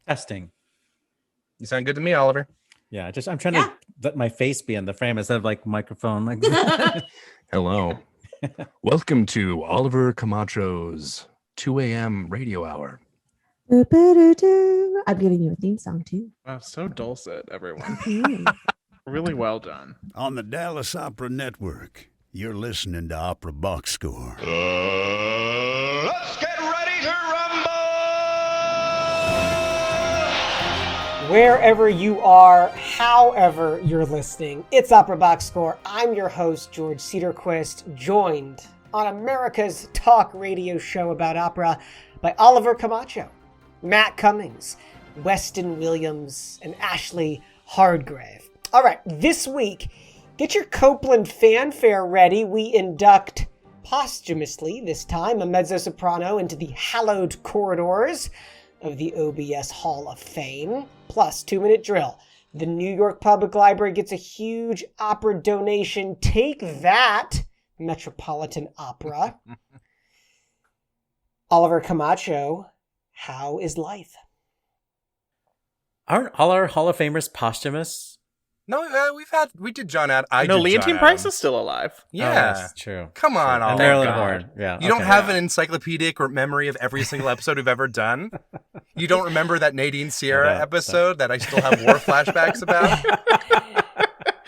Testing. You sound good to me, Oliver. Yeah, I'm trying to let my face be in the frame instead of like microphone. Like Hello. Welcome to Oliver Camacho's 2 a.m. radio hour. I'm giving you a theme song too. Wow, so dulcet, everyone. Really well done. On the Dallas Opera Network, you're listening to Opera Box Score. Let's get ready to rumble! Wherever you are, however you're listening, it's Opera Box Score. I'm your host, George Cederquist, joined on America's talk radio show about opera by Oliver Camacho, Matt Cummings, Weston Williams, and Ashlee Hardgrave. All right, this week, get your Copeland fanfare ready. We induct, posthumously this time, a mezzo-soprano into the hallowed corridors of the OBS Hall of Fame. Plus, 2-minute drill. The New York Public Library gets a huge opera donation. Take that, Metropolitan Opera. Oliver Camacho, how is life? aren't all our Hall of Famers posthumous? No, we did John Adams. Leontine Price is still alive. Yeah, Oh, that's true. Come on, And Oliver. Marilyn Horne. Yeah. You don't have an encyclopedic or memory of every single episode we've ever done? You don't remember that Nadine Sierra episode that I still have war flashbacks about?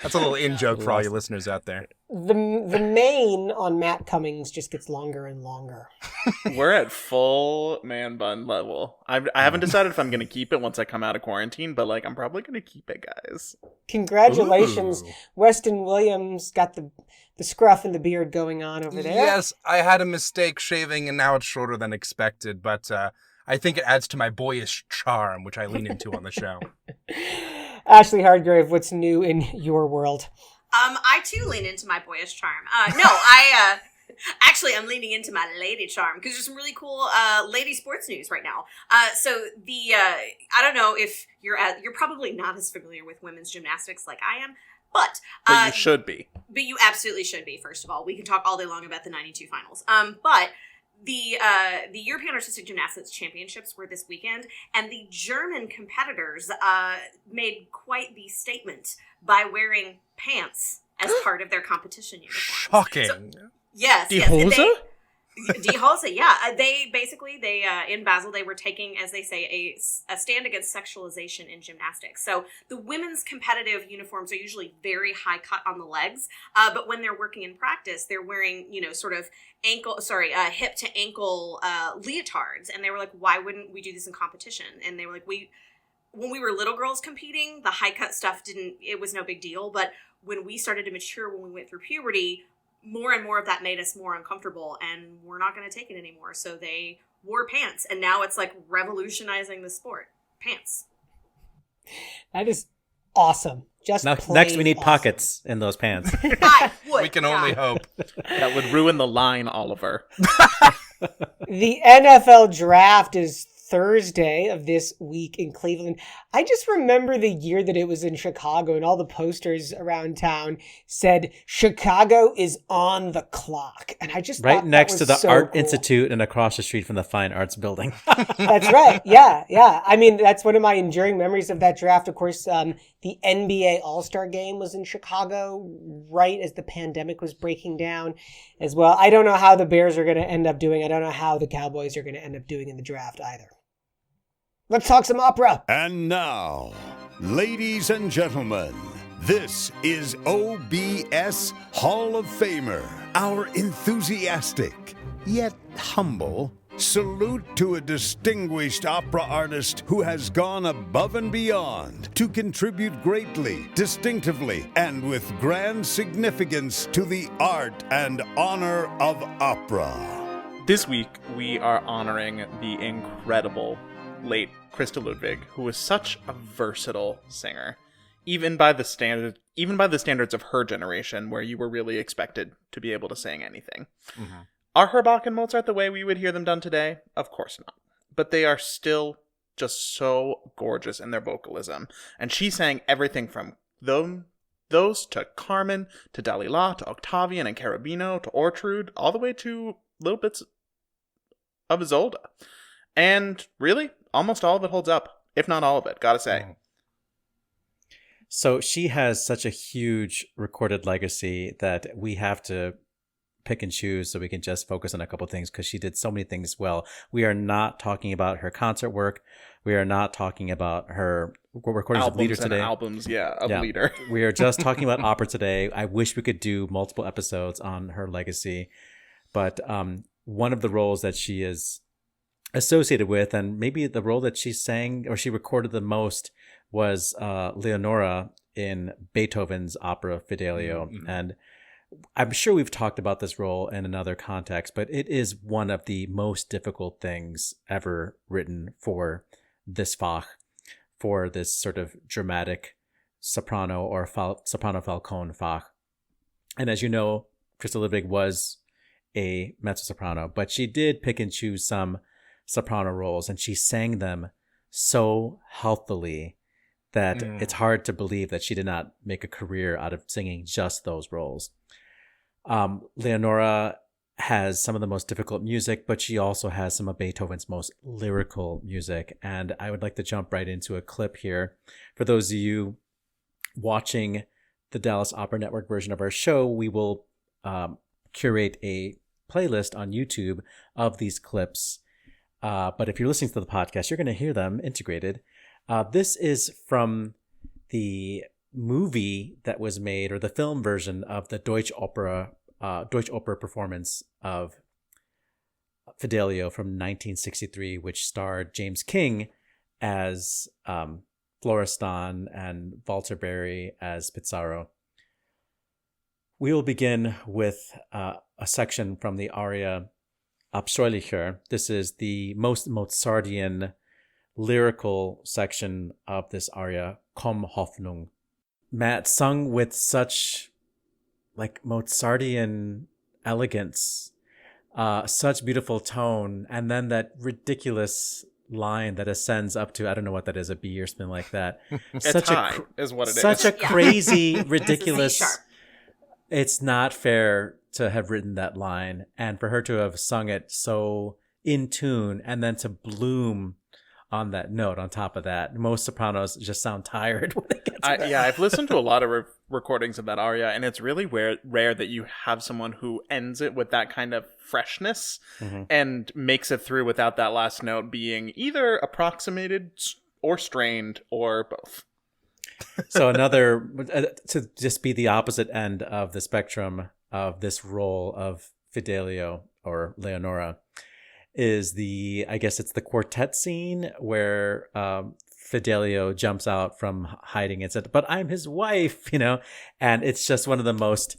That's a little in-joke for all you listeners out there. The mane on Matt Cummings just gets longer and longer. We're at full man bun level. I haven't decided if I'm going to keep it once I come out of quarantine, but I'm probably going to keep it, guys. Congratulations. Ooh. Weston Williams got the scruff and the beard going on over there. Yes, I had a mistake shaving and now it's shorter than expected, but I think it adds to my boyish charm, which I lean into on the show. Ashlee Hardgrave, what's new in your world? I too lean into my boyish charm. Actually, I'm leaning into my lady charm because there's some really cool lady sports news right now. So I don't know if you're probably not as familiar with women's gymnastics like I am, but you should be. But you absolutely should be. First of all, we can talk all day long about the '92 finals. But the European Artistic Gymnastics Championships were this weekend, and the German competitors made quite the statement by wearing pants as part of their competition uniforms. Shocking. So, yes. Die Hose? Die Hose, yeah. They in Basel, they were taking, as they say, a stand against sexualization in gymnastics. So the women's competitive uniforms are usually very high cut on the legs, but when they're working in practice, they're wearing, hip to ankle leotards. And they were like, why wouldn't we do this in competition? And they were like, when we were little girls competing, the high cut stuff it was no big deal. But when we started to mature, when we went through puberty, more and more of that made us more uncomfortable, and we're not going to take it anymore. So they wore pants, and now it's like revolutionizing the sport. Pants. That is awesome. Next, we need pockets in those pants. We can only hope. That would ruin the line, Oliver. The NFL draft is Thursday of this week in Cleveland. I just remember the year that it was in Chicago and all the posters around town said Chicago is on the clock. And I just right thought next that to was the so Art cool. Institute and across the street from the Fine Arts Building. That's right. Yeah. I mean, that's one of my enduring memories of that draft. Of course, the NBA All-Star Game was in Chicago right as the pandemic was breaking down as well. I don't know how the Bears are going to end up doing. I don't know how the Cowboys are going to end up doing in the draft either. Let's talk some opera. And now, ladies and gentlemen, this is OBS Hall of Famer, our enthusiastic, yet humble, salute to a distinguished opera artist who has gone above and beyond to contribute greatly, distinctively, and with grand significance to the art and honor of opera. This week, we are honoring the incredible late Christa Ludwig, who was such a versatile singer, even by the standards of her generation, where you were really expected to be able to sing anything. Mm-hmm. Are her Bach and Mozart the way we would hear them done today? Of course not. But they are still just so gorgeous in their vocalism. And she sang everything from those to Carmen, to Dalila, to Octavian and Cherubino, to Ortrude, all the way to little bits of Isolde. And really, almost all of it holds up. if not all of it, gotta say. So she has such a huge recorded legacy that we have to pick and choose so we can just focus on a couple things because she did so many things well. We are not talking about her concert work. We are not talking about her recordings of Leader today. Albums, of Leader. We are just talking about opera today. I wish we could do multiple episodes on her legacy. But one of the roles that she is associated with, and maybe the role that she sang or she recorded the most, was Leonora in Beethoven's opera Fidelio. Mm-hmm. And I'm sure we've talked about this role in another context, but it is one of the most difficult things ever written for this Fach, for this sort of dramatic soprano or soprano falcone Fach. And as you know, Christa Ludwig was a mezzo-soprano, but she did pick and choose some soprano roles, and she sang them so healthily that it's hard to believe that she did not make a career out of singing just those roles. Leonora has some of the most difficult music, but she also has some of Beethoven's most lyrical music. And I would like to jump right into a clip here. For those of you watching the Dallas Opera Network version of our show, we will curate a playlist on YouTube of these clips. But if you're listening to the podcast, you're going to hear them integrated. This is from the movie that was made, or the film version of the Deutsche Oper performance of Fidelio from 1963, which starred James King as Florestan and Walter Berry as Pizarro. We will begin with a section from the aria Abscheulicher. This is the most Mozartian lyrical section of this aria, Komm Hoffnung. Matt, sung with such like Mozartian elegance, such beautiful tone, and then that ridiculous line that ascends up to, I don't know what that is, a B or something like that. Such high is what it is. Such a crazy, ridiculous. It's not fair to have written that line, and for her to have sung it so in tune, and then to bloom on that note on top of that. Most sopranos just sound tired when they get to that. I've listened to a lot of recordings of that aria, and it's really rare that you have someone who ends it with that kind of freshness and makes it through without that last note being either approximated or strained or both. So another, to just be the opposite end of the spectrum of this role of Fidelio or Leonora, is I guess it's the quartet scene where Fidelio jumps out from hiding and said, "But I'm his wife," and it's just one of the most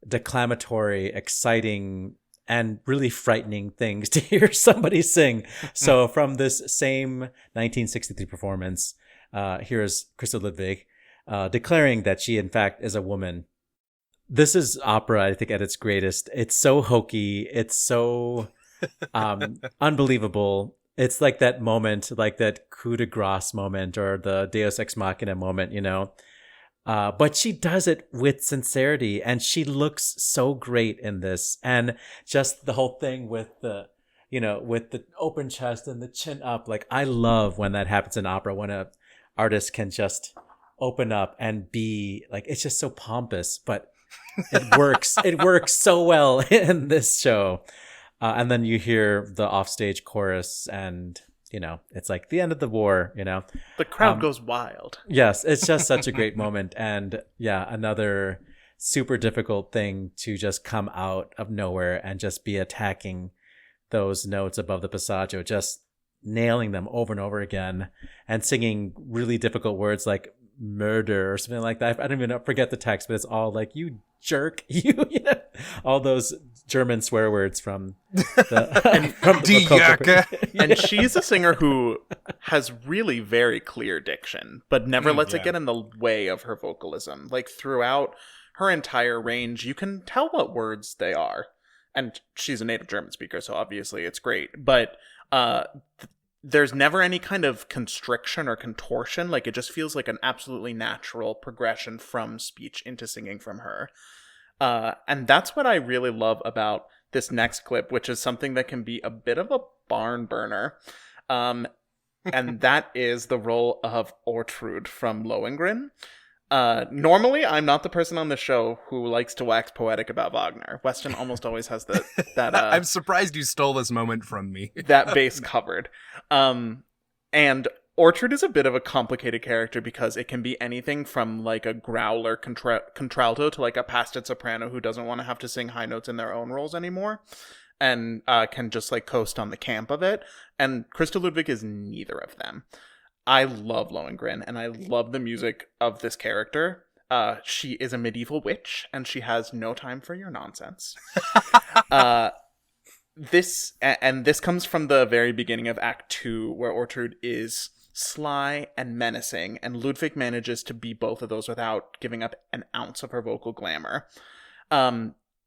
declamatory, exciting, and really frightening things to hear somebody sing. So from this same 1963 performance, here's Christa Ludwig declaring that she, in fact, is a woman. This is opera, I think, at its greatest. It's so hokey. It's so unbelievable. It's like that moment, like that coup de grace moment or the Deus Ex Machina moment, but she does it with sincerity, and she looks so great in this. And just the whole thing with the open chest and the chin up. Like, I love when that happens in opera, when a artist can just open up and be like, it's just so pompous, but it works. It works so well in this show. And then you hear the offstage chorus, and it's like the end of the war. The crowd goes wild. Yes, it's just such a great moment, and another super difficult thing to just come out of nowhere and just be attacking those notes above the passaggio, just nailing them over and over again, and singing really difficult words like murder or something like that. I don't even forget the text, but it's all like, "You jerk," all those German swear words from the And she's a singer who has really very clear diction, but never lets it get in the way of her vocalism. Like, throughout her entire range, you can tell what words they are. And she's a native German speaker, so obviously it's great. But there's never any kind of constriction or contortion. Like, it just feels like an absolutely natural progression from speech into singing from her. And that's what I really love about this next clip, which is something that can be a bit of a barn burner. and that is the role of Ortrud from Lohengrin. Normally, I'm not the person on the show who likes to wax poetic about Wagner. Weston almost always has that. I'm surprised you stole this moment from me. That base covered. And Ortrud is a bit of a complicated character because it can be anything from like a growler contralto to like a pasted soprano who doesn't want to have to sing high notes in their own roles anymore and can just like coast on the camp of it. And Christa Ludwig is neither of them. I love Lohengrin and I love the music of this character. She is a medieval witch and she has no time for your nonsense. This comes from the very beginning of Act 2, where Ortrud is sly and menacing, and Ludwig manages to be both of those without giving up an ounce of her vocal glamour.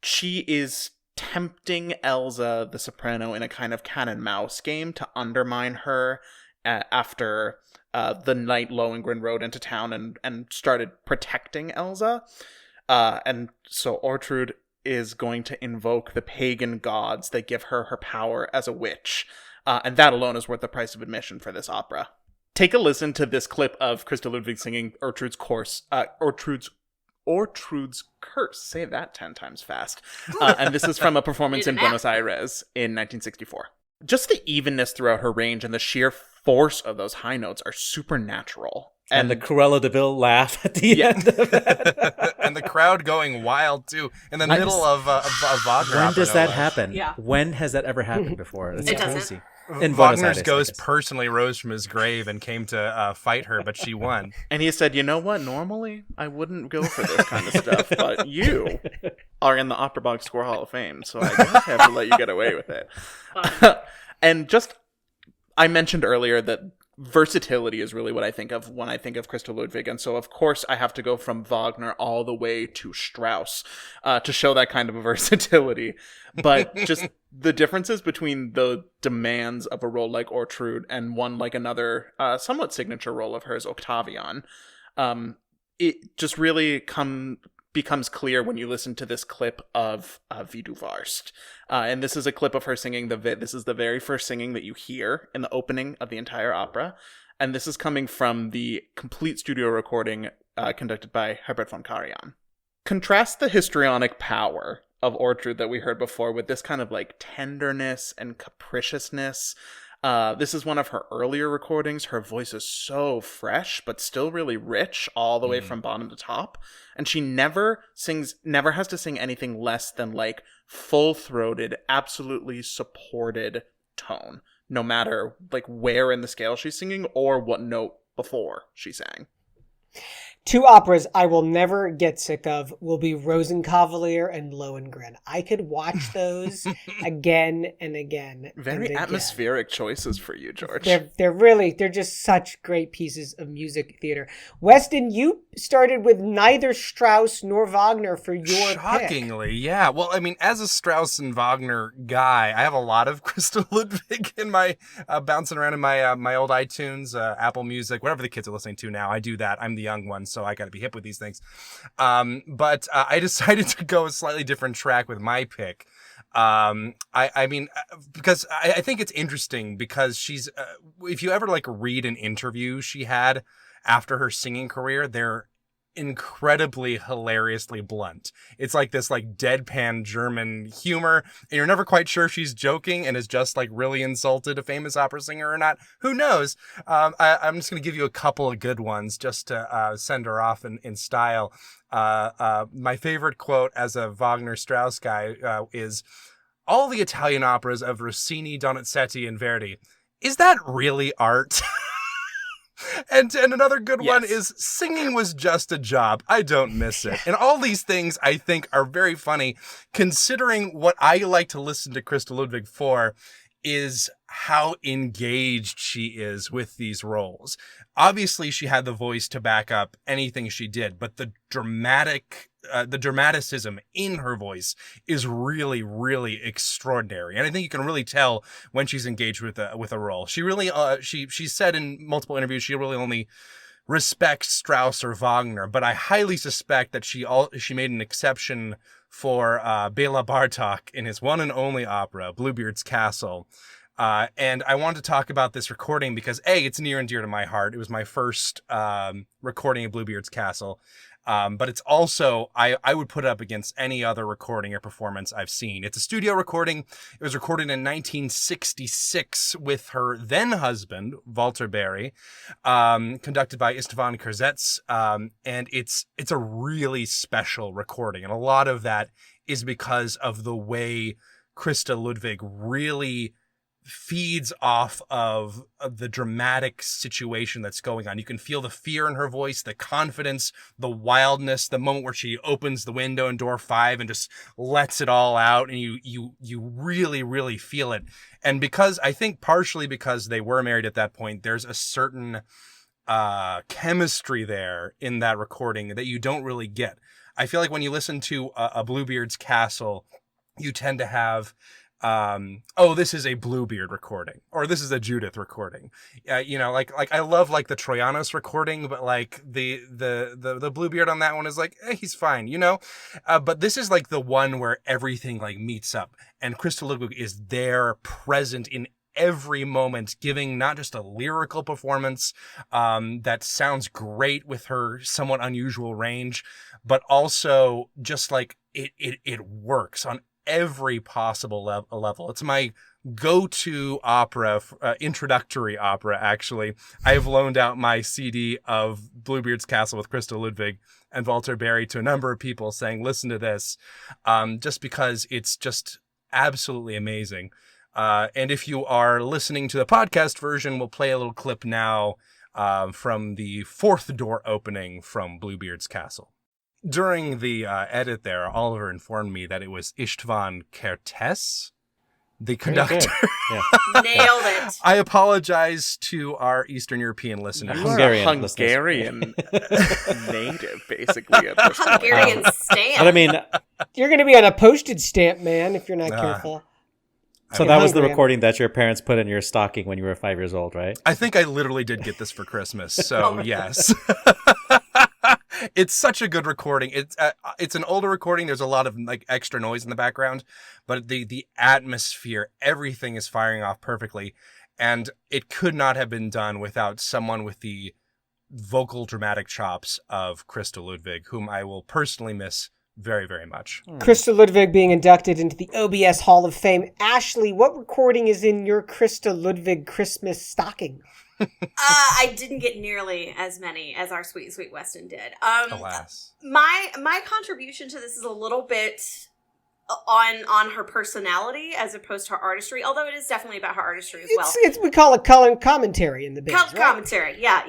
She is tempting Elsa, the soprano, in a kind of cat and mouse game to undermine her after the night Lohengrin rode into town and started protecting Elsa. And so Ortrud is going to invoke the pagan gods that give her her power as a witch. And that alone is worth the price of admission for this opera. Take a listen to this clip of Christa Ludwig singing Ortrud's Curse. Say that 10 times fast. And this is from a performance in Buenos Aires in 1964. Just the evenness throughout her range and the sheer force of those high notes are supernatural. And the Cruella de Vil laugh at the end of it. And the crowd going wild, too, in the middle of Wagner. When does that happen? Yeah. When has that ever happened before? It's It crazy. doesn't. In Buenos Wagner's Aires, ghost personally rose from his grave and came to fight her, but she won. And he said, you know what? Normally, I wouldn't go for this kind of stuff, but you are in the Opera Box Score Hall of Fame, so I guess I have to let you get away with it. And just, I mentioned earlier that versatility is really what I think of when I think of Christa Ludwig. And so, of course, I have to go from Wagner all the way to Strauss to show that kind of a versatility. But just the differences between the demands of a role like Ortrud and one like another somewhat signature role of hers, Octavian, it just really becomes clear when you listen to this clip of Wie du warst. And this is a clip of her singing this is the very first singing that you hear in the opening of the entire opera. And this is coming from the complete studio recording conducted by Herbert von Karajan. Contrast the histrionic power of Ortrud that we heard before with this kind of like tenderness and capriciousness. This is one of her earlier recordings. Her voice is so fresh, but still really rich all the way from bottom to top. And she never has to sing anything less than like full-throated, absolutely supported tone, no matter like where in the scale she's singing or what note before she sang. Two operas I will never get sick of will be Rosenkavalier and Lohengrin. I could watch those again and again. Very atmospheric choices for you, George. They're just such great pieces of music theater. Weston, you started with neither Strauss nor Wagner for your Shockingly, yeah. Well, I mean, as a Strauss and Wagner guy, I have a lot of Christa Ludwig in my bouncing around in my old iTunes, Apple Music, whatever the kids are listening to now. I do that. I'm the young one, so I got to be hip with these things. But I decided to go a slightly different track with my pick. I mean, because I think it's interesting because she's, if you ever like read an interview she had after her singing career, they're incredibly hilariously blunt. It's like this like deadpan German humor, and you're never quite sure if she's joking and is just like really insulted a famous opera singer or not. Who knows? I'm just going to give you a couple of good ones just to send her off in style. My favorite quote as a Wagner Strauss guy is, "All the Italian operas of Rossini, Donizetti, and Verdi, is that really art?" And another good one is, "Singing was just a job. I don't miss it." And all these things I think are very funny, considering what I like to listen to Christa Ludwig for is how engaged she is with these roles. Obviously, she had the voice to back up anything she did, but the dramaticism in her voice is really, really extraordinary. And I think you can really tell when she's engaged with a role. She really, she said in multiple interviews, she really only respects Strauss or Wagner, but I highly suspect that she made an exception for Bela Bartok in his one and only opera, Bluebeard's Castle. And I wanted to talk about this recording because A, it's near and dear to my heart. It was my first recording of Bluebeard's Castle. But it's also, I would put it up against any other recording or performance I've seen. It's a studio recording. It was recorded in 1966 with her then husband, Walter Berry, conducted by Istvan Kerzetz. And it's a really special recording. And a lot of that is because of the way Christa Ludwig really feeds off of the dramatic situation that's going on. You can feel the fear in her voice, the confidence, the wildness, the moment where she opens the window in door 5 and just lets it all out, and you really, really feel it. And because, I think partially because they were married at that point, there's a certain chemistry there in that recording that you don't really get. I feel like when you listen to a Bluebeard's Castle, you tend to have this is a Bluebeard recording, or this is a Judith recording. Like I love like the Troyanos recording, but like the Bluebeard on that one is like, he's fine, but this is like the one where everything like meets up, and Christa Ludwig is there, present in every moment, giving not just a lyrical performance that sounds great with her somewhat unusual range, but also just like it works on every possible level. It's my go-to opera, introductory opera, actually. I've loaned out my CD of Bluebeard's Castle with Christa Ludwig and Walter Berry to a number of people saying, listen to this, just because it's just absolutely amazing. And if you are listening to the podcast version, we'll play a little clip now from the 4th door opening from Bluebeard's Castle. During the edit there, Oliver informed me that it was Istvan Kertész, the conductor. Yeah. Nailed it. I apologize to our Eastern European listeners. Hungarian native, basically. At this point. Hungarian stamp. But I mean, You're going to be on a postage stamp, man, if you're not careful. so that was the recording that your parents put in your stocking when you were 5 years old, right? I think I literally did get this for Christmas, so yes. It's such a good recording. It's an older recording. There's a lot of like extra noise in the background, but the atmosphere, everything is firing off perfectly, and it could not have been done without someone with the vocal dramatic chops of Christa Ludwig, whom I will personally miss very, very much. Christa Ludwig being inducted into the OBS Hall of Fame. Ashlee, what recording is in your Christa Ludwig Christmas stocking? I didn't get nearly as many as our sweet Weston did. Alas. My contribution to this is a little bit on her personality as opposed to her artistry, although it is definitely about her artistry as well. We call it color commentary in the biz, right? Commentary, yeah.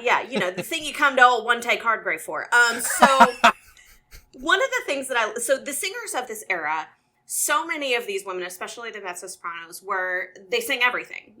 The thing you come to old one-take Hardgrave for. So one of the things that the singers of this era, so many of these women, especially the mezzo-sopranos, they sing everything.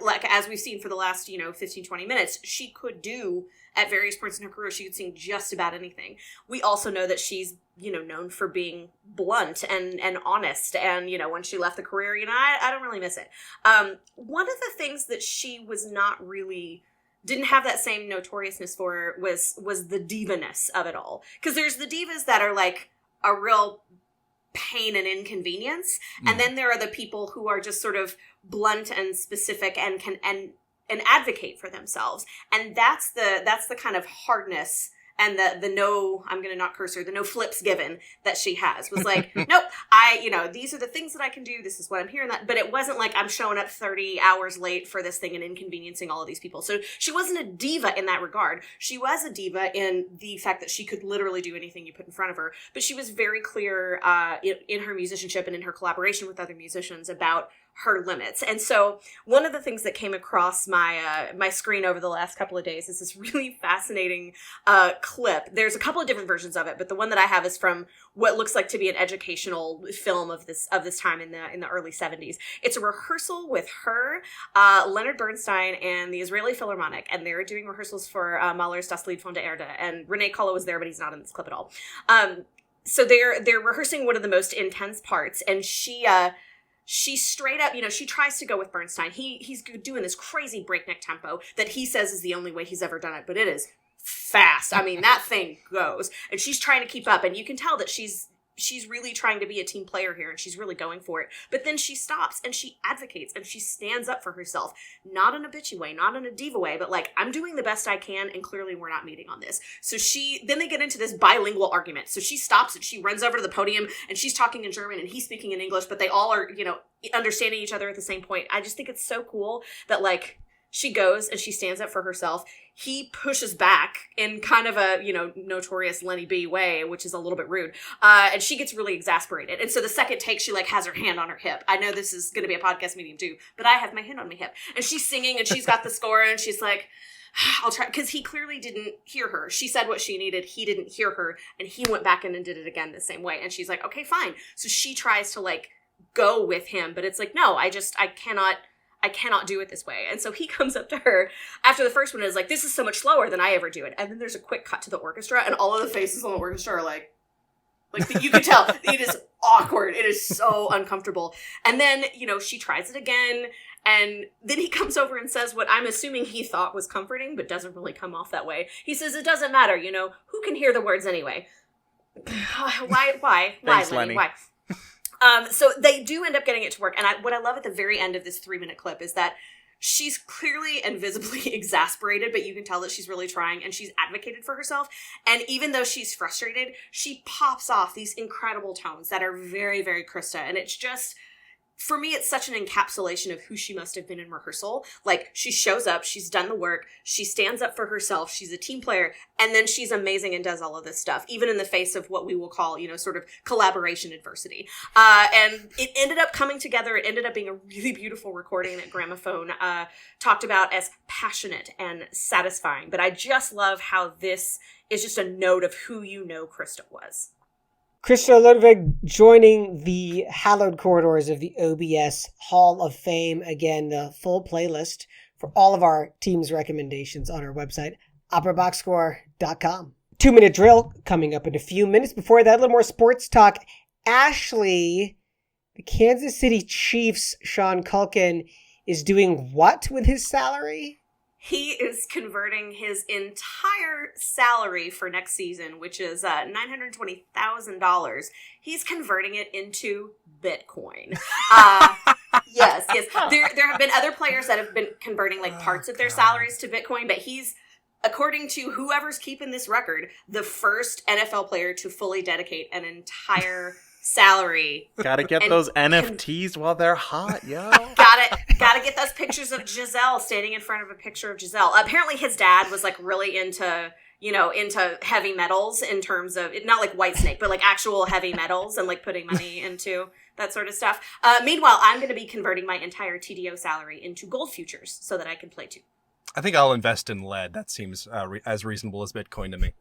Like as we've seen for the last, 15, 20 minutes, she could do, at various points in her career, she could sing just about anything. We also know that she's, known for being blunt and honest. And, when she left the career, I don't really miss it. One of the things that she was not really, didn't have that same notoriousness for was the diva-ness of it all. Because there's the divas that are like a real pain and inconvenience, and then there are the people who are just sort of blunt and specific and can and advocate for themselves, and that's the kind of hardness and the no, I'm gonna not curse her, the no flips given that she has was like, nope, these are the things that I can do, this is what I'm hearing, but it wasn't like I'm showing up 30 hours late for this thing and inconveniencing all of these people. So she wasn't a diva in that regard. She was a diva in the fact that she could literally do anything you put in front of her, but she was very clear in her musicianship and in her collaboration with other musicians about her limits. And so one of the things that came across my my screen over the last couple of days is this really fascinating clip. There's a couple of different versions of it, but the one that I have is from what looks like to be an educational film of this time in the early 70s. It's a rehearsal with her, Leonard Bernstein, and the Israeli Philharmonic, and they're doing rehearsals for Mahler's Das Lied von der Erde, and René Kolla was there, but he's not in this clip at all. So they're rehearsing one of the most intense parts, and she straight up, she tries to go with Bernstein. He's doing this crazy breakneck tempo that he says is the only way he's ever done it, but it is fast. I mean, that thing goes. And she's trying to keep up, and you can tell that she's she's really trying to be a team player here and she's really going for it. But then she stops and she advocates and she stands up for herself, not in a bitchy way, not in a diva way, but like, I'm doing the best I can and clearly we're not meeting on this. So then they get into this bilingual argument. So she stops and she runs over to the podium and she's talking in German and he's speaking in English, but they all are, understanding each other at the same point. I just think it's so cool that like, she goes and she stands up for herself. He pushes back in kind of a, notorious Lenny B way, which is a little bit rude. And she gets really exasperated. And so the second take, she like has her hand on her hip. I know this is going to be a podcast medium too, but I have my hand on my hip. And she's singing and she's got the score and she's like, I'll try. Because he clearly didn't hear her. She said what she needed. He didn't hear her. And he went back in and did it again the same way. And she's like, okay, fine. So she tries to like go with him. But it's like, no, I cannot do it this way. And so he comes up to her after the first one and is like, this is so much slower than I ever do it. And then there's a quick cut to the orchestra and all of the faces on the orchestra are like you can tell it is awkward. It is so uncomfortable. And then, she tries it again. And then he comes over and says what I'm assuming he thought was comforting, but doesn't really come off that way. He says, it doesn't matter, who can hear the words anyway? Why? Thanks, Lenny? Lenny. Why? So they do end up getting it to work. And what I love at the very end of this 3-minute clip is that she's clearly and visibly exasperated, but you can tell that she's really trying and she's advocated for herself. And even though she's frustrated, she pops off these incredible tones that are very, very Krista. And it's just, for me, it's such an encapsulation of who she must have been in rehearsal. Like, she shows up, she's done the work, she stands up for herself, she's a team player, and then she's amazing and does all of this stuff, even in the face of what we will call, sort of collaboration adversity. And it ended up coming together. It ended up being a really beautiful recording that Gramophone talked about as passionate and satisfying. But I just love how this is just a note of who Krista was. Krista Ludwig joining the hallowed corridors of the OBS Hall of Fame. Again, the full playlist for all of our team's recommendations on our website, operaboxscore.com. 2-minute drill coming up in a few minutes. Before that, a little more sports talk. Ashlee, the Kansas City Chiefs' Sean Culkin, is doing what with his salary? He is converting his entire salary for next season, which is $920,000. He's converting it into Bitcoin. Yes. There have been other players that have been converting like parts of their salaries to Bitcoin, but he's, according to whoever's keeping this record, the first NFL player to fully dedicate an entire salary. Gotta get those NFTs while they're hot, yo. Gotta get those pictures of Giselle standing in front of a picture of Giselle. Apparently his dad was like really into heavy metals in terms of, not like Whitesnake, but like actual heavy metals and like putting money into that sort of stuff. Meanwhile, I'm going to be converting my entire TDO salary into gold futures so that I can play too. I think I'll invest in lead. That seems as reasonable as Bitcoin to me.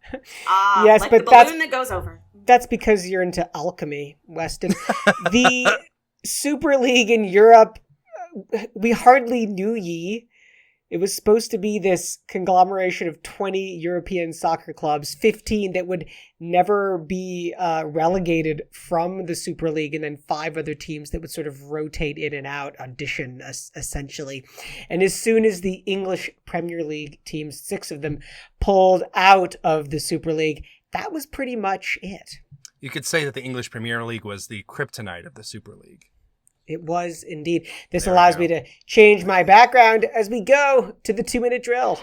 Yes, like but the balloon that goes over. That's because you're into alchemy, Weston. The Super League in Europe, we hardly knew ye. It was supposed to be this conglomeration of 20 European soccer clubs, 15 that would never be relegated from the Super League, and then 5 other teams that would sort of rotate in and out, audition, essentially. And as soon as the English Premier League teams, 6 of them, pulled out of the Super League, that was pretty much it. You could say that the English Premier League was the kryptonite of the Super League. It was indeed. This allows me to change my background as we go to the 2-minute drill.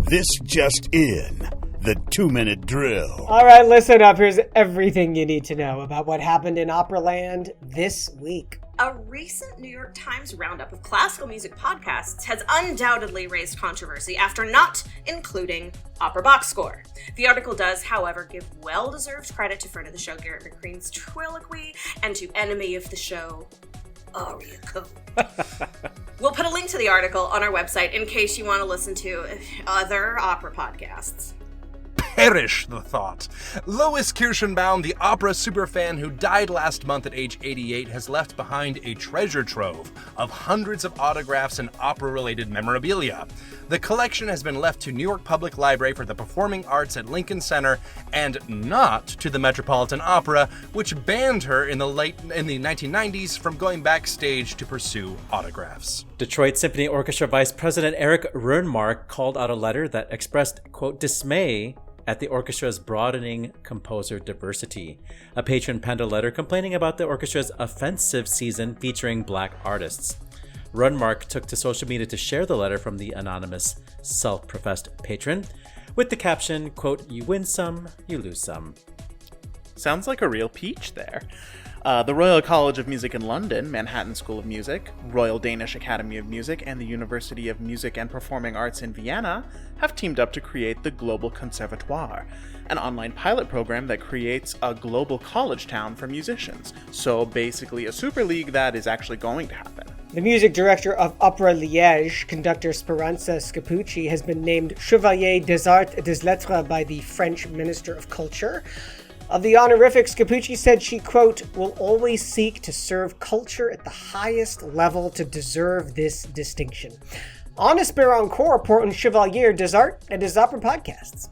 This just in, the 2-minute drill. All right, listen up. Here's everything you need to know about what happened in Operaland this week. A recent New York Times roundup of classical music podcasts has undoubtedly raised controversy after not including Opera Box Score. The article does, however, give well-deserved credit to friend of the show Garrett McCrean's Trilloquy and to enemy of the show, Aria Code. We'll put a link to the article on our website in case you want to listen to other opera podcasts. Perish the thought. Lois Kirschenbaum, the opera superfan who died last month at age 88, has left behind a treasure trove of hundreds of autographs and opera-related memorabilia. The collection has been left to New York Public Library for the Performing Arts at Lincoln Center and not to the Metropolitan Opera, which banned her in the 1990s from going backstage to pursue autographs. Detroit Symphony Orchestra Vice President Eric Rönnmark called out a letter that expressed, quote, dismay at the orchestra's broadening composer diversity. A patron penned a letter complaining about the orchestra's offensive season featuring black artists. Rönnmark took to social media to share the letter from the anonymous, self-professed patron, with the caption, quote, you win some, you lose some. Sounds like a real peach there. The Royal College of Music in London, Manhattan School of Music, Royal Danish Academy of Music, and the University of Music and Performing Arts in Vienna have teamed up to create the Global Conservatoire, an online pilot program that creates a global college town for musicians. So basically a super league that is actually going to happen. The music director of Opera Liège, conductor Speranza Scapucci, has been named Chevalier des Arts et des Lettres by the French Minister of Culture. Of the honorific, Scapucci said she, quote, will always seek to serve culture at the highest level to deserve this distinction. On espère encore pour un chevalier des arts et des opéras podcasts.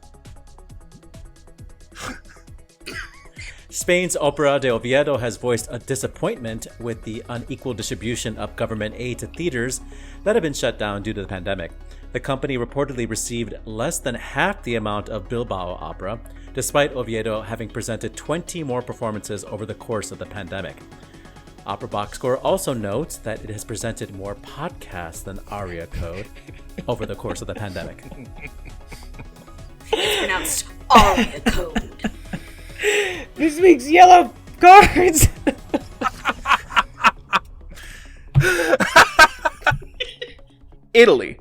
Spain's Ópera de Oviedo has voiced a disappointment with the unequal distribution of government aid to theaters that have been shut down due to the pandemic. The company reportedly received less than half the amount of Bilbao opera, despite Oviedo having presented 20 more performances over the course of the pandemic. Opera Box Score also notes that it has presented more podcasts than Aria Code over the course of the pandemic. It's pronounced Aria Code. This week's yellow cards. Italy.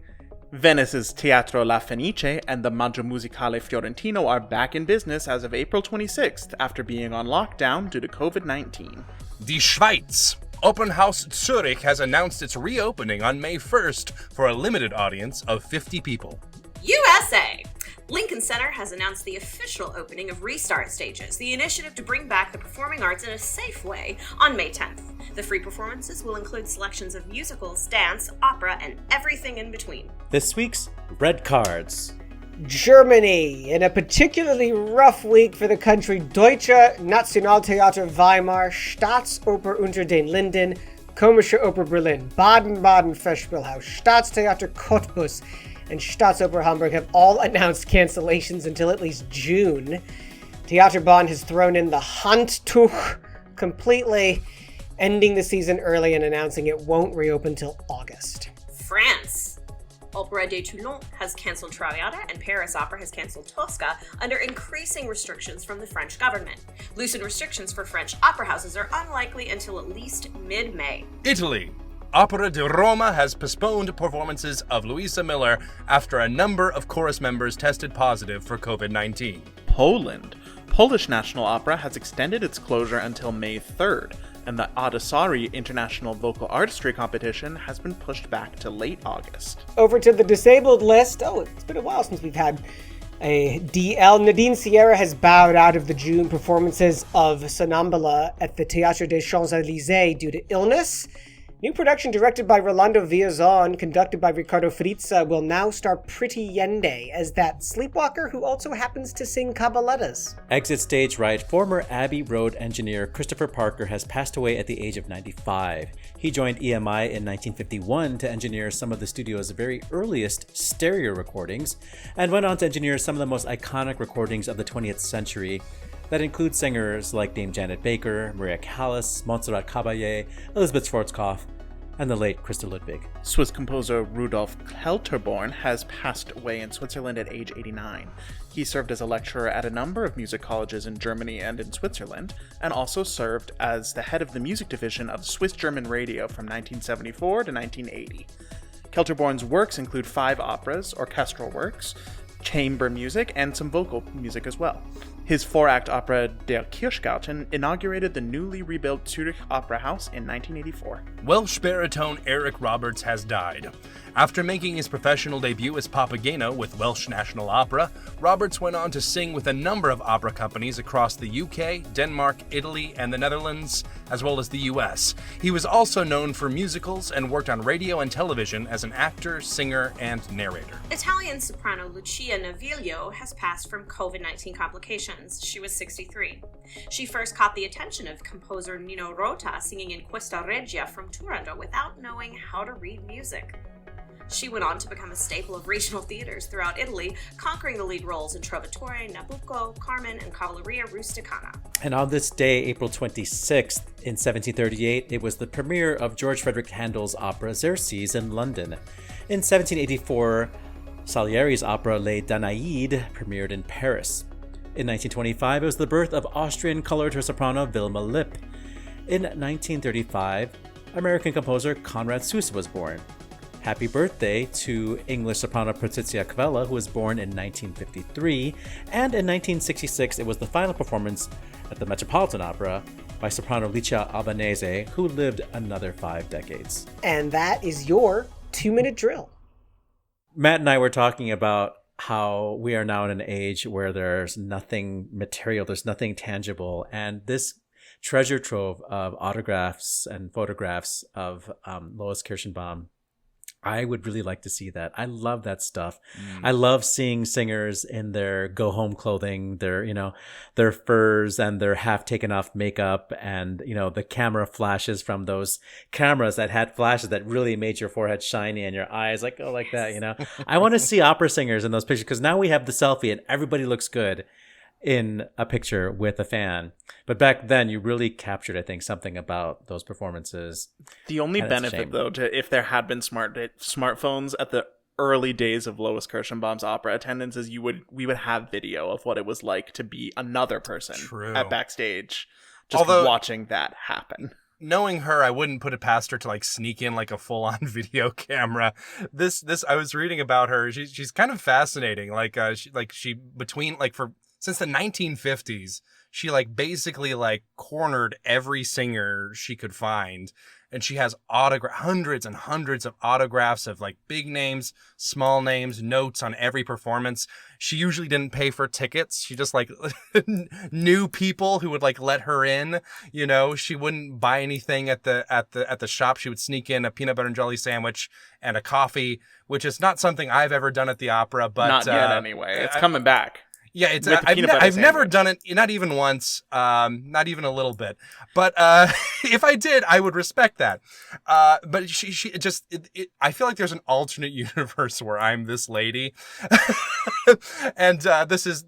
Venice's Teatro La Fenice and the Maggio Musicale Fiorentino are back in business as of April 26th after being on lockdown due to COVID-19. Die Schweiz. Open House Zurich has announced its reopening on May 1st for a limited audience of 50 people. USA! Lincoln Center has announced the official opening of Restart Stages, the initiative to bring back the performing arts in a safe way, on May 10th. The free performances will include selections of musicals, dance, opera, and everything in between. This week's Red Cards. Germany. In a particularly rough week for the country, Deutsche Nationaltheater Weimar, Staatsoper unter den Linden, Komische Oper Berlin, Baden-Baden Festspielhaus, Staatstheater Cottbus, and Staatsoper Hamburg have all announced cancellations until at least June. Theaterbahn has thrown in the Handtuch completely, ending the season early and announcing it won't reopen till August. France. Opéra de Toulon has cancelled Traviata, and Paris Opera has cancelled Tosca under increasing restrictions from the French government. Loosened restrictions for French opera houses are unlikely until at least mid-May. Italy. Opera di Roma has postponed performances of Luisa Miller after a number of chorus members tested positive for COVID-19. Poland. Polish National Opera has extended its closure until May 3rd, and the Adasari International Vocal Artistry Competition has been pushed back to late August. Over to the disabled list. Oh, it's been a while since we've had a DL. Nadine Sierra has bowed out of the June performances of Sonambula at the Théâtre des Champs-Élysées due to illness. New production directed by Rolando Villazon, conducted by Ricardo Frizza, will now star Pretty Yende as that sleepwalker who also happens to sing caballetas. Exit stage right, former Abbey Road engineer Christopher Parker has passed away at the age of 95. He joined EMI in 1951 to engineer some of the studio's very earliest stereo recordings, and went on to engineer some of the most iconic recordings of the 20th century. That includes singers like Dame Janet Baker, Maria Callas, Montserrat Caballé, Elizabeth Schwarzkopf, and the late Christa Ludwig. Swiss composer Rudolf Kelterborn has passed away in Switzerland at age 89. He served as a lecturer at a number of music colleges in Germany and in Switzerland, and also served as the head of the music division of Swiss German Radio from 1974 to 1980. Kelterborn's works include 5 operas, orchestral works, chamber music, and some vocal music as well. His 4-act opera Der Kirschgarten inaugurated the newly rebuilt Zurich Opera House in 1984. Welsh baritone Eric Roberts has died. After making his professional debut as Papageno with Welsh National Opera, Roberts went on to sing with a number of opera companies across the UK, Denmark, Italy, and the Netherlands, as well as the US. He was also known for musicals and worked on radio and television as an actor, singer, and narrator. Italian soprano Lucia Naviglio has passed from COVID-19 complications. She was 63. She first caught the attention of composer Nino Rota singing in Questa Regia from Turandot without knowing how to read music. She went on to become a staple of regional theaters throughout Italy, conquering the lead roles in Trovatore, Nabucco, Carmen, and Cavalleria Rusticana. And on this day, April 26th, in 1738, it was the premiere of George Frederick Handel's opera Xerxes in London. In 1784, Salieri's opera Les Danaïdes premiered in Paris. In 1925, it was the birth of Austrian coloratura soprano Wilma Lipp. In 1935, American composer Conrad Susa was born. Happy birthday to English soprano Patrizia Cavella, who was born in 1953, and in 1966 it was the final performance at the Metropolitan Opera by soprano Licia Albanese, who lived another 5 decades. And that is your 2-minute drill. Matt and I were talking about how we are now in an age where there's nothing material, there's nothing tangible, and this treasure trove of autographs and photographs of Lois Kirschenbaum, I would really like to see that. I love that stuff. I love seeing singers in their go home clothing, their furs and their half taken off makeup, and the camera flashes from those cameras that had flashes that really made your forehead shiny and your eyes like that. I want to see opera singers in those pictures, because now we have the selfie and everybody looks good in a picture with a fan. But back then you really captured, I think, something about those performances. The only benefit, though, if there had been smartphones at the early days of Lois Kirschenbaum's opera attendance, is we would have video of what it was like to be another person at backstage, watching that happen. Knowing her, I wouldn't put it past her to sneak in a full-on video camera. This I was reading about her. She's kind of fascinating. Since the 1950s, she basically cornered every singer she could find, and she has hundreds and hundreds of autographs of big names, small names, notes on every performance. She usually didn't pay for tickets. She just knew people who would let her in. She wouldn't buy anything at the shop. She would sneak in a peanut butter and jelly sandwich and a coffee, which is not something I've ever done at the opera. But not yet, anyway. It's coming back. Yeah, I've never done it, not even once, not even a little bit. But if I did, I would respect that. But she just, I feel like there's an alternate universe where I'm this lady, and this is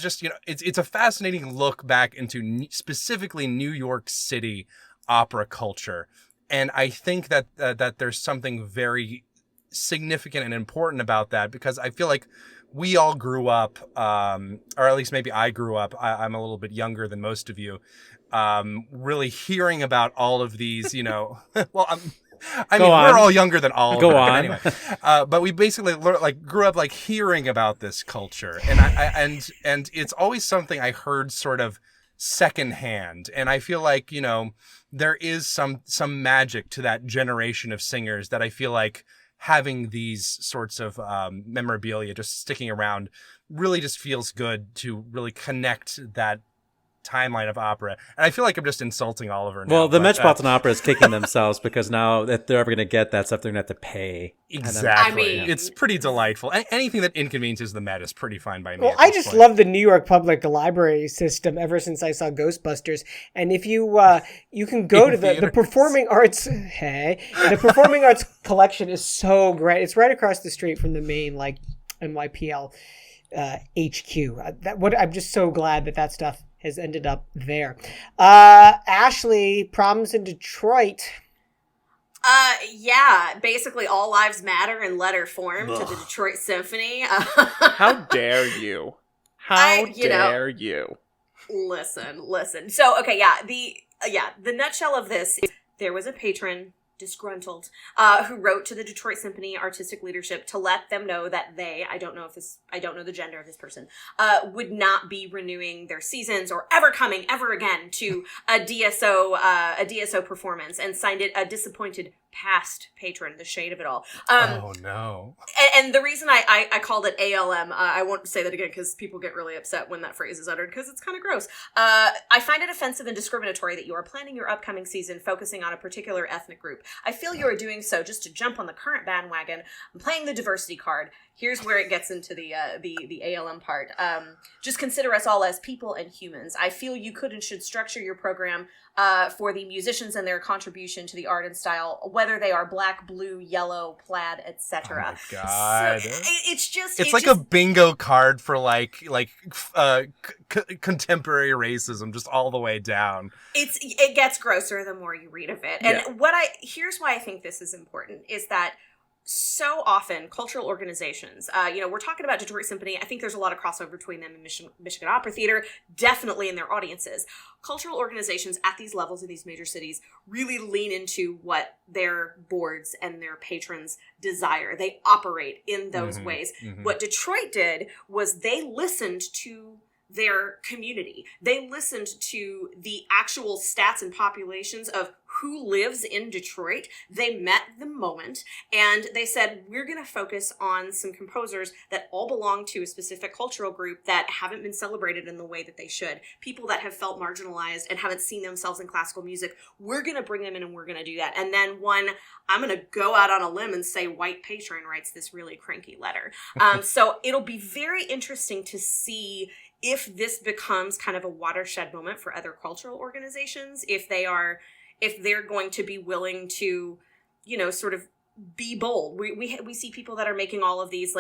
just it's a fascinating look back into specifically New York City opera culture, and I think that there's something very significant and important about that, because I feel like we all grew up, or at least maybe I grew up, I'm a little bit younger than most of you, really hearing about all of these, well, we're all younger than all of them. But anyway, but we basically grew up hearing about this culture, and it's always something I heard sort of secondhand, and I feel like there is some magic to that generation of singers that I feel like having these sorts of memorabilia just sticking around really just feels good to really connect that timeline of opera. And I feel like I'm just insulting Oliver now. Well, the Metropolitan Opera is kicking themselves, because now if they're ever going to get that stuff, they're going to have to pay. Exactly. It's pretty delightful. Anything that inconveniences the Met is pretty fine by me. Well, I just love the New York Public Library system ever since I saw Ghostbusters. And if you can go to the Performing Arts, the Performing Arts collection is so great. It's right across the street from the main NYPL HQ. I'm just so glad that stuff has ended up there. Ashlee, problems in Detroit. Yeah, basically all lives matter in letter form to the Detroit Symphony. How dare you? How dare you? Listen. So, okay, the nutshell of this is there was a patron disgruntled, who wrote to the Detroit Symphony artistic leadership to let them know that they, I don't know the gender of this person, would not be renewing their seasons or ever coming ever again to a DSO performance, and signed it a disappointed past patron, the shade of it all. Oh no. And the reason I called it ALM, I won't say that again because people get really upset when that phrase is uttered because it's kind of gross. I find it offensive and discriminatory that you are planning your upcoming season focusing on a particular ethnic group. I feel you are doing so just to jump on the current bandwagon. I'm playing the diversity card. Here's where it gets into the ALM part. Just consider us all as people and humans. I feel you could and should structure your program for the musicians and their contribution to the art and style, whether they are black, blue, yellow, plaid, etc. Oh my God. So it's like a bingo card for contemporary racism, just all the way down. It gets grosser the more you read of it. And here's why I think this is important is that so often cultural organizations, we're talking about Detroit Symphony. I think there's a lot of crossover between them and Michigan Opera Theater, definitely in their audiences. Cultural organizations at these levels in these major cities really lean into what their boards and their patrons desire. They operate in those ways. Mm-hmm. What Detroit did was they listened to their community. They listened to the actual stats and populations of who lives in Detroit. They met the moment and they said, we're going to focus on some composers that all belong to a specific cultural group that haven't been celebrated in the way that they should. People that have felt marginalized and haven't seen themselves in classical music. We're going to bring them in and we're going to do that. And then I'm going to go out on a limb and say white patron writes this really cranky letter. So it'll be very interesting to see if this becomes kind of a watershed moment for other cultural organizations, if they're going to be willing to, sort of be bold. We see people that are making all of these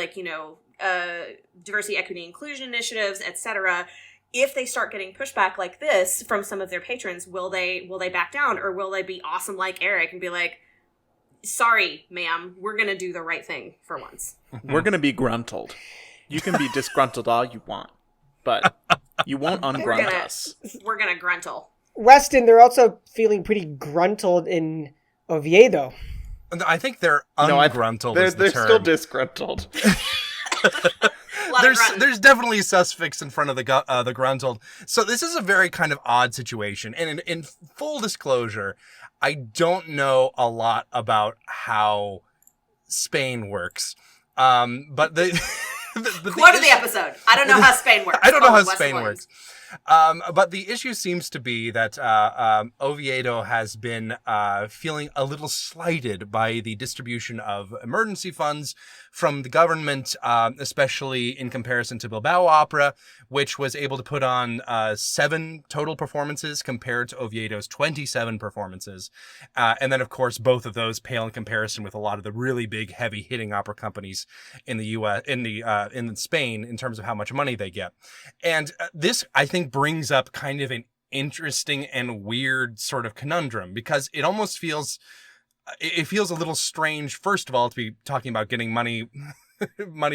diversity, equity, inclusion initiatives, etc. If they start getting pushback like this from some of their patrons, will they back down, or will they be awesome like Eric and be like, sorry, ma'am, we're going to do the right thing for once. We're going to be gruntled. You can be disgruntled all you want, but you won't ungrunt us. We're going to gruntle. Weston, they're also feeling pretty gruntled in Oviedo. I think they're ungruntled. They're still disgruntled. There's definitely suffix in front of the gruntled. So this is a very kind of odd situation. And in full disclosure, I don't know a lot about how Spain works. But Quote of the episode. I don't know how Spain works. I don't know how Spain works. But the issue seems to be that Oviedo has been feeling a little slighted by the distribution of emergency funds from the government, especially in comparison to Bilbao Opera, which was able to put on 7 total performances compared to Oviedo's 27 performances. And then, of course, both of those pale in comparison with a lot of the really big, heavy-hitting opera companies in the U.S., in Spain, in terms of how much money they get. And this, I think, brings up kind of an interesting and weird sort of conundrum, because it almost feels a little strange, first of all, to be talking about getting money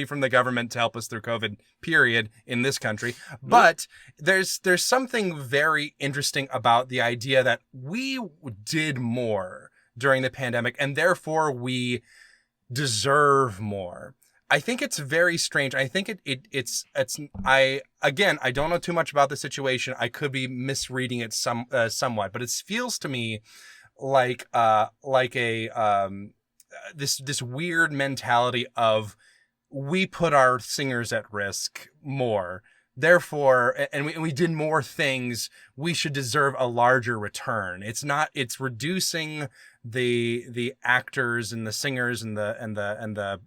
from the government to help us through COVID period in this country. But there's something very interesting about the idea that we did more during the pandemic and therefore we deserve more. I think it's very strange. I think I don't know too much about the situation. I could be misreading it somewhat, but it feels to me like this weird mentality of we put our singers at risk more. Therefore, and we did more things, we should deserve a larger return. It's reducing the actors and the singers and the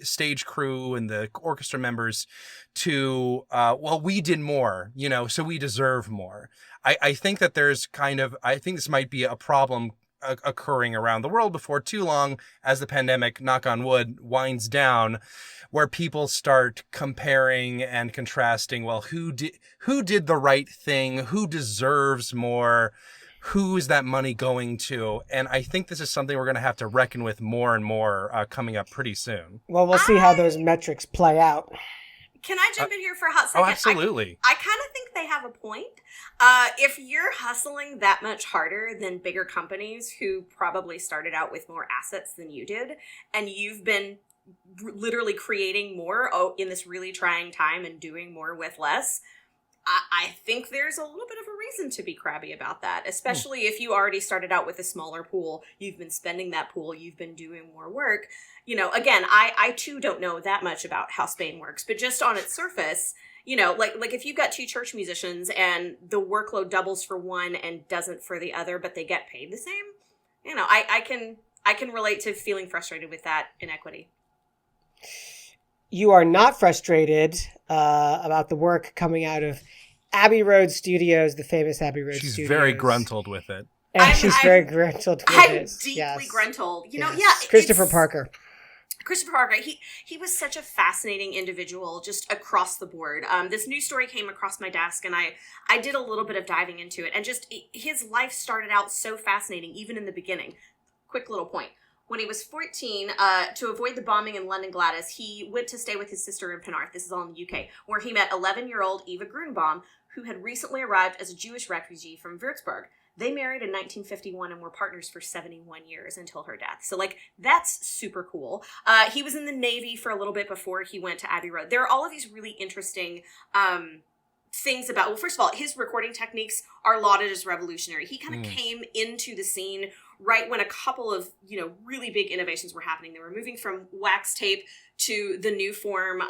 stage crew and the orchestra members to, we did more, so we deserve more. I think that I think this might be a problem occurring around the world before too long, as the pandemic, knock on wood, winds down, where people start comparing and contrasting, who did the right thing, who deserves more, who is that money going to? And I think this is something we're going to have to reckon with more and more coming up pretty soon. Well, we'll see how those metrics play out. Can I jump in here for a hot second? Oh, absolutely. I kind of think they have a point. If you're hustling that much harder than bigger companies who probably started out with more assets than you did, and you've been literally creating more in this really trying time and doing more with less, I think there's a little bit of a reason to be crabby about that, especially if you already started out with a smaller pool, you've been spending that pool, you've been doing more work. You know, again, I too don't know that much about how Spain works, but just on its surface, you know, like if you've got two church musicians and the workload doubles for one and doesn't for the other, but they get paid the same, you know, I can relate to feeling frustrated with that inequity. You are not frustrated about the work coming out of Abbey Road Studios, the famous Abbey Road Studios. She's very gruntled with it. And she's very gruntled with it. I'm deeply gruntled. You know, Christopher Parker. Christopher Parker, he was such a fascinating individual just across the board. This news story came across my desk and I did a little bit of diving into it, and just his life started out so fascinating, even in the beginning. Quick little point. When he was 14, to avoid the bombing in London Gladys, he went to stay with his sister in Penarth, this is all in the UK, where he met 11-year-old Eva Grunbaum, who had recently arrived as a Jewish refugee from Würzburg. They married in 1951 and were partners for 71 years until her death. So, like, that's super cool. He was in the Navy for a little bit before he went to Abbey Road. There are all of these really interesting things about, well, first of all, his recording techniques are lauded as revolutionary. He kind of came into the scene right when a couple of, you know, really big innovations were happening. They were moving from wax tape to the new form.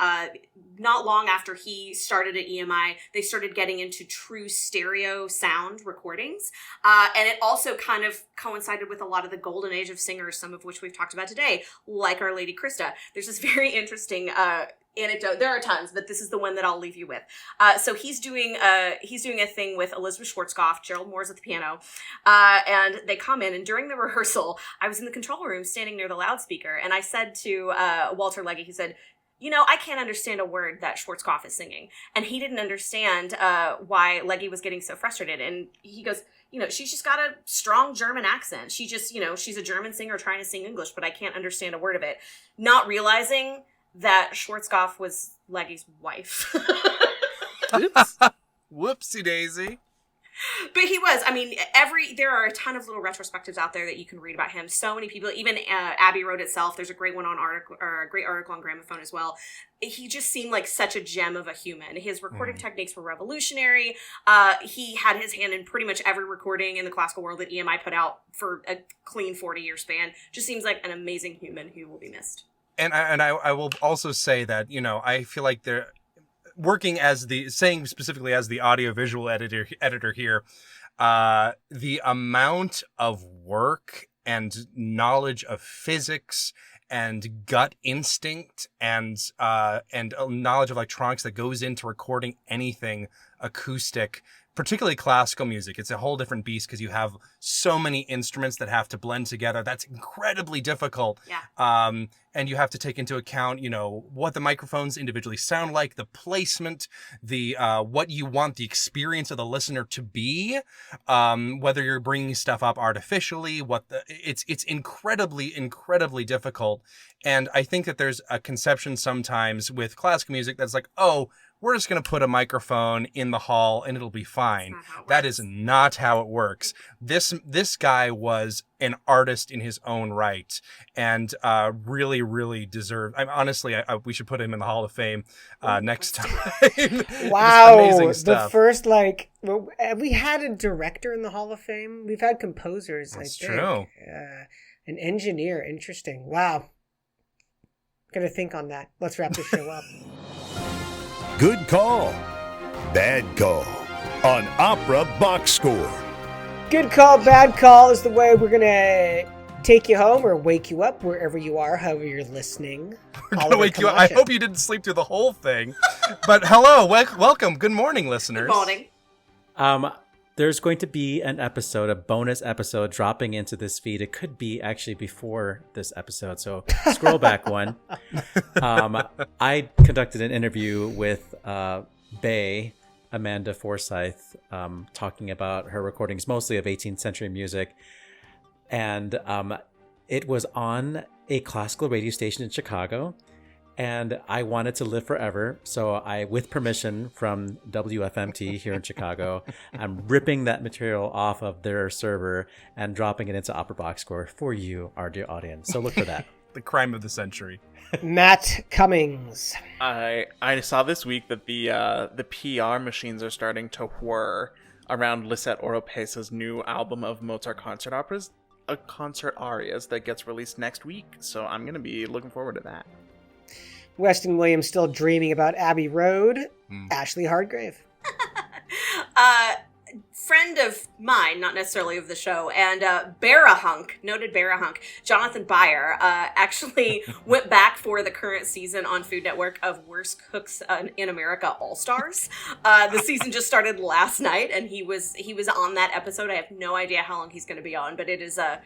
Not long after he started at EMI, they started getting into true stereo sound recordings. And it also kind of coincided with a lot of the golden age of singers, some of which we've talked about today, like Our Lady Krista. There's this very interesting anecdote. There are tons, but this is the one that I'll leave you with. So he's doing a thing with Elizabeth Schwarzkopf, Gerald Moore's at the piano, and they come in, and during the rehearsal, I was in the control room standing near the loudspeaker, and I said to Walter Legge, he said, you know, I can't understand a word that Schwarzkopf is singing. And he didn't understand why Legge was getting so frustrated. And he goes, you know, she's just got a strong German accent. She just, you know, she's a German singer trying to sing English, but I can't understand a word of it. Not realizing that Schwarzkopf was Legge's wife. Oops. Whoopsie daisy. But he was, I mean, there are a ton of little retrospectives out there that you can read about him. So many people, even Abbey Road itself, there's a great one a great article on Gramophone as well. He just seemed like such a gem of a human. His recording techniques were revolutionary. He had his hand in pretty much every recording in the classical world that EMI put out for a clean 40-year span. Just seems like an amazing human who will be missed. And I will also say that, you know, I feel like they're working saying specifically as the audiovisual editor here, the amount of work and knowledge of physics and gut instinct and knowledge of electronics that goes into recording anything acoustic, particularly classical music. It's a whole different beast because you have so many instruments that have to blend together. That's incredibly difficult. Yeah. And you have to take into account, you know, what the microphones individually sound like, the placement, the what you want the experience of the listener to be, whether you're bringing stuff up artificially, it's incredibly, incredibly difficult. And I think that there's a conception sometimes with classical music that's like, oh, we're just going to put a microphone in the hall and it'll be fine. That is not how it works. This guy was an artist in his own right and really, really deserved. Honestly, we should put him in the Hall of Fame next time. Wow. Amazing stuff. The first, we had a director in the Hall of Fame. We've had composers, That's I think. true. An engineer. Interesting. Wow. Gonna think on that. Let's wrap this show up. Good call. Bad call on Opera Box Score. Good call, bad call is the way we're going to take you home or wake you up wherever you are, however you're listening. We're going to wake you up. I hope you didn't sleep through the whole thing. But hello, welcome. Good morning, listeners. Good morning. There's going to be a bonus episode dropping into this feed. It could be actually before this episode, so scroll back one. I conducted an interview with Bay, Amanda Forsyth, talking about her recordings, mostly of 18th century music. And it was on a classical radio station in Chicago. and I wanted to live forever. So I, with permission from WFMT here in Chicago, I'm ripping that material off of their server and dropping it into Opera Box Score for you, our dear audience. So look for that. The crime of the century. Matt Cummings. I saw this week that the PR machines are starting to whir around Lisette Oropesa's new album of Mozart concert operas, concert arias that gets released next week. So I'm going to be looking forward to that. Weston Williams still dreaming about Abbey Road. Ashlee Hardgrave. Friend of mine, not necessarily of the show, and noted Barahunk, Jonathan Byer, actually went back for the current season on Food Network of Worst Cooks in America All Stars. The season just started last night, and he was on that episode. I have no idea how long he's going to be on, but it is a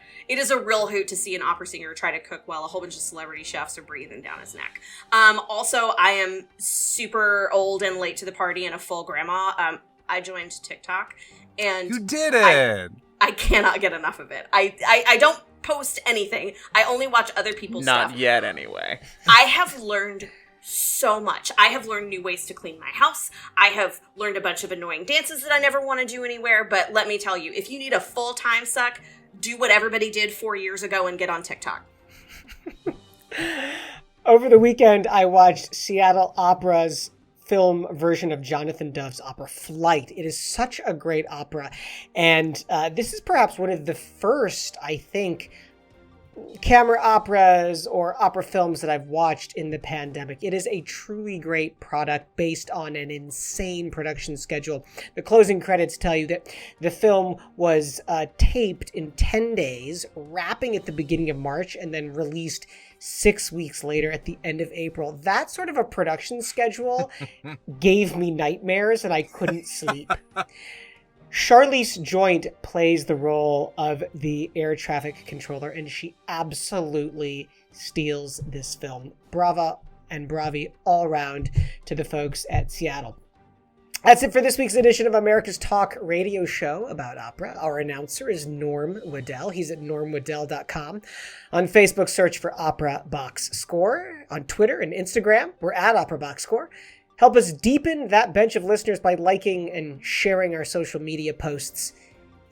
real hoot to see an opera singer try to cook while a whole bunch of celebrity chefs are breathing down his neck. Also, I am super old and late to the party and a full grandma. I joined TikTok, and you did it. I cannot get enough of it. I don't post anything. I only watch other people's stuff. Not yet, anyway. I have learned so much. I have learned new ways to clean my house. I have learned a bunch of annoying dances that I never want to do anywhere. But let me tell you, if you need a full-time suck, do what everybody did 4 years ago and get on TikTok. Over the weekend, I watched Seattle Opera's film version of Jonathan Dove's opera Flight. It is such a great opera. And this is perhaps one of the first, I think, camera operas or opera films that I've watched in the pandemic. It is a truly great product based on an insane production schedule. The closing credits tell you that the film was taped in 10 days, wrapping at the beginning of March, and then released 6 weeks later at the end of April. That sort of a production schedule gave me nightmares and I couldn't sleep. Charlize Joint plays the role of the air traffic controller, and she absolutely steals this film. Brava and bravi all around to the folks at Seattle. That's it for this week's edition of America's Talk radio show about opera. Our announcer is Norm Woodel. He's at normwoodel.com. On Facebook, search for Opera Box Score. On Twitter and Instagram, we're at Opera Box Score. Help us deepen that bench of listeners by liking and sharing our social media posts.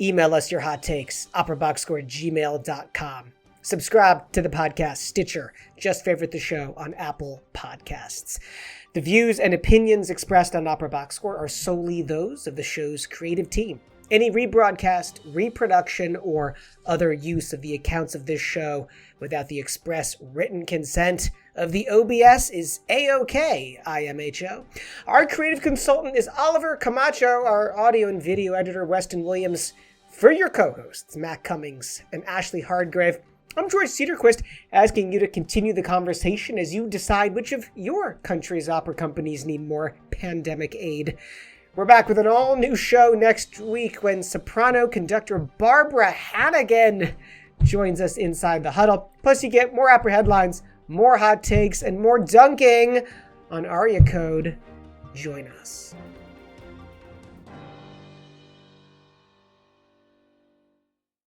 Email us your hot takes, operaboxscore@gmail.com. Subscribe to the podcast, Stitcher. Just favorite the show on Apple Podcasts. The views and opinions expressed on Opera Box Score are solely those of the show's creative team. Any rebroadcast, reproduction, or other use of the accounts of this show without the express written consent of the OBS is A-OK, IMHO. Our creative consultant is Oliver Camacho, our audio and video editor, Weston Williams. For your co-hosts, Matt Cummings and Ashlee Hardgrave, I'm George Cederquist, asking you to continue the conversation as you decide which of your country's opera companies need more pandemic aid. We're back with an all-new show next week when soprano conductor Barbara Hannigan joins us inside the huddle. Plus, you get more opera headlines, more hot takes, and more dunking on Aria Code. Join us.